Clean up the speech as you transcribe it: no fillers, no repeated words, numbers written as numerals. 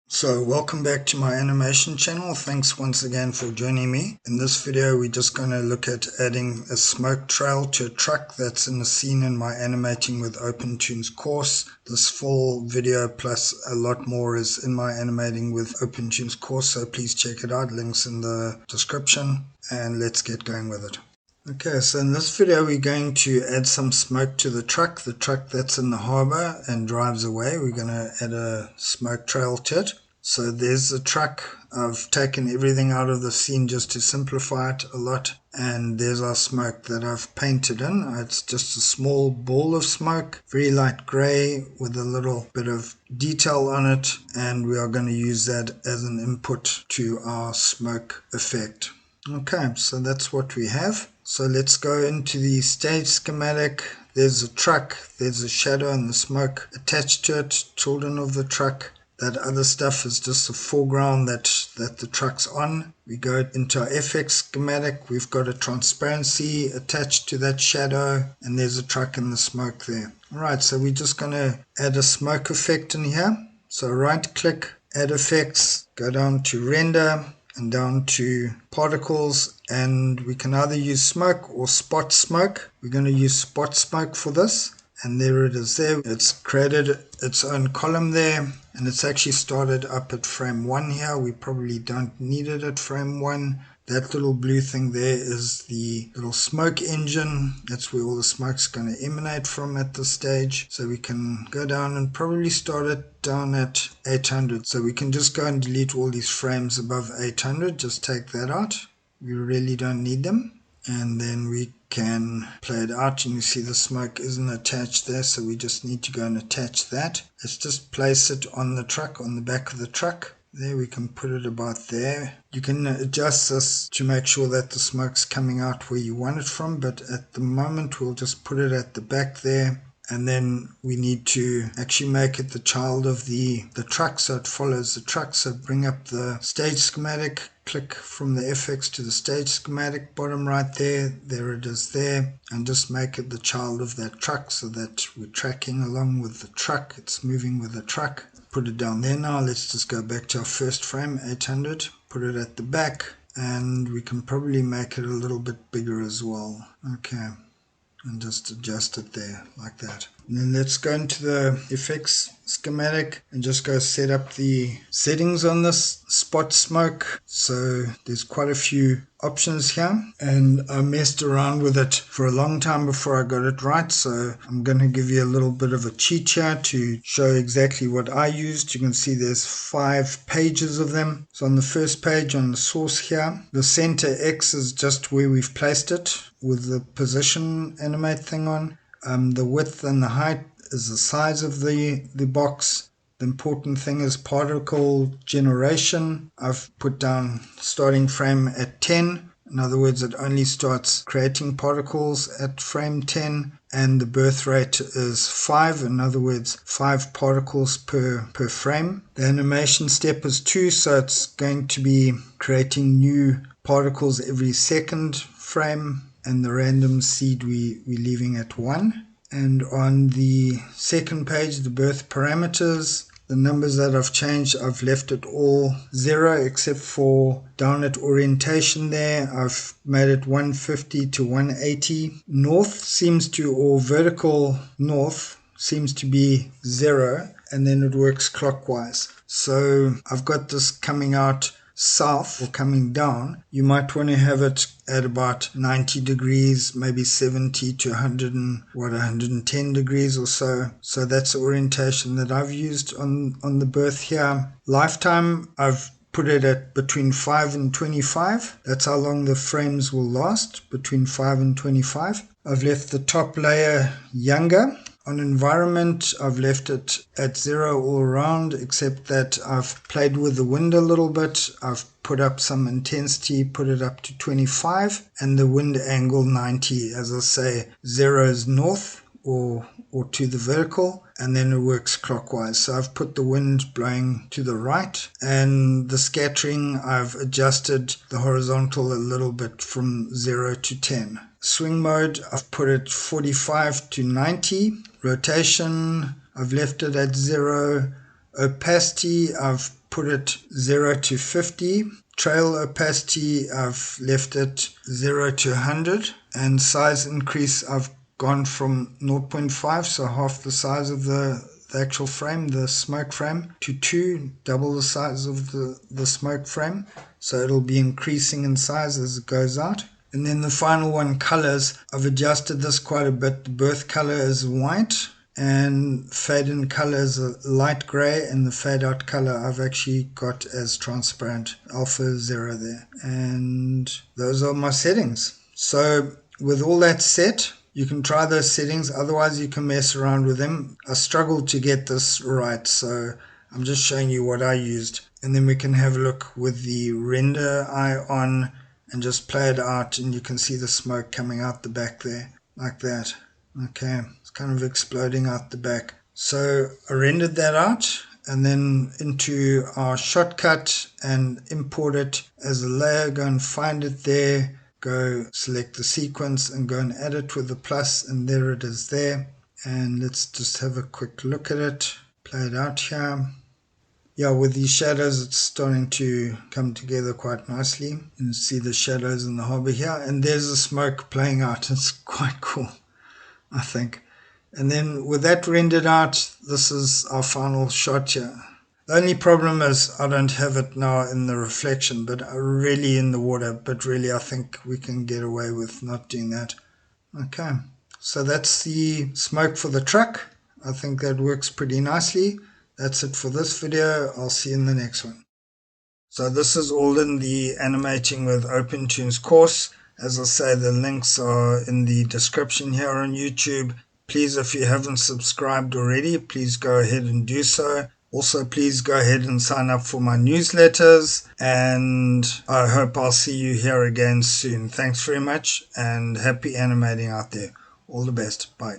So welcome back to my animation channel. Thanks once again for joining me. In this video we're just going to look at adding a smoke trail to a truck that's in the scene in my Animating with OpenToonz course. This full video plus a lot more is in my Animating with OpenToonz course, so please check it out. Links in the description, and let's get going with it. Okay, so in this video we're going to add some smoke to the truck that's in the harbor and drives away. We're going to add a smoke trail to it. So there's the truck. I've taken everything out of the scene just to simplify it a lot, and there's our smoke that I've painted in. It's just a small ball of smoke, very light gray with a little bit of detail on it, and we are going to use that as an input to our smoke effect. Okay, so that's what we have. So let's go into the stage schematic. There's a truck, there's a shadow and the smoke attached to it, children of the truck. That other stuff is just the foreground that the truck's on. We go into our FX schematic. We've got a transparency attached to that shadow, and there's a truck and the smoke there. Alright, so we're just going to add a smoke effect in here. So right click, add effects, go down to render, and down to particles, and we can either use smoke or spot smoke. We're going to use spot smoke for this, and there it is there. It's created its own column there, and it's actually started up at frame 1 here. We probably don't need it at frame 1. That little blue thing there is the little smoke engine. That's where all the smoke's going to emanate from at this stage. So we can go down and probably start it down at 800. So we can just go and delete all these frames above 800. Just take that out. We really don't need them. And then we can play it out, and you see the smoke isn't attached there, so we just need to go and attach that. Let's just place it on the truck, on the back of the truck. There, we can put it about there. You can adjust this to make sure that the smoke's coming out where you want it from, but at the moment we'll just put it at the back there. And then we need to actually make it the child of the truck, so it follows the truck. So bring up the stage schematic, click from the FX to the stage schematic, bottom right there it is there, and just make it the child of that truck so that we're tracking along with the truck, it's moving with the truck. Put it down there now. Let's just go back to our first frame, 800, put it at the back, and we can probably make it a little bit bigger as well. Okay. And just adjust it there like that. And then let's go into the effects schematic and just go set up the settings on this spot smoke. So there's quite a few options here, and I messed around with it for a long time before I got it right, so I'm going to give you a little bit of a cheat here to show exactly what I used. You can see there's 5 pages of them. So on the first page on the source here, the center X is just where we've placed it with the position animate thing on. The width and the height is the size of the box. The important thing is particle generation. I've put down starting frame at 10. In other words, it only starts creating particles at frame 10. And the birth rate is 5. In other words, 5 particles per frame. The animation step is 2, so it's going to be creating new particles every second frame. And the random seed we're leaving at 1. And on the second page, the birth parameters, the numbers that I've changed, I've left it all 0 except for down at orientation there. I've made it 150 to 180. North seems to, or vertical north seems to be 0, and then it works clockwise. So I've got this coming out south or coming down. You might want to have it at about 90 degrees, maybe 70 to 110 degrees or so. So that's the orientation that I've used on the birth here. Lifetime, I've put it at between 5 and 25. That's how long the frames will last, between 5 and 25. I've left the top layer younger. On environment, I've left it at 0 all around, except that I've played with the wind a little bit. I've put up some intensity, put it up to 25, and the wind angle 90. As I say, 0 is north or to the vertical, and then it works clockwise. So I've put the wind blowing to the right, and the scattering, I've adjusted the horizontal a little bit from 0 to 10. Swing mode, I've put it 45 to 90. Rotation, I've left it at 0. Opacity, I've put it 0 to 50. Trail opacity, I've left it 0 to 100. And size increase, I've gone from 0.5, so half the size of the actual frame, the smoke frame, to 2, double the size of the smoke frame. So it'll be increasing in size as it goes out. And then the final one, colors, I've adjusted this quite a bit. The birth color is white, and fade in color is a light gray, and the fade out color I've actually got as transparent, alpha 0 there. And those are my settings. So with all that set, you can try those settings, otherwise you can mess around with them. I struggled to get this right, so I'm just showing you what I used. And then we can have a look with the render eye on and just play it out, and you can see the smoke coming out the back there, like that. Okay, it's kind of exploding out the back. So I rendered that out, and then into our shortcut and import it as a layer. Go and find it there. Go select the sequence and go and add it with the plus, and there it is there. And let's just have a quick look at it, play it out here. Yeah, with these shadows it's starting to come together quite nicely. You can see the shadows in the harbor here, and there's the smoke playing out. It's quite cool, I think. And then with that rendered out, this is our final shot here. The only problem is I don't have it now in the reflection, but really in the water. But really I think we can get away with not doing that. Okay, so that's the smoke for the truck. I think that works pretty nicely. That's it for this video. I'll see you in the next one. So this is all in the Animating with OpenToonz course. As I say, the links are in the description here on YouTube. Please, if you haven't subscribed already, please go ahead and do so. Also, please go ahead and sign up for my newsletters, and I hope I'll see you here again soon. Thanks very much, and happy animating out there. All the best. Bye.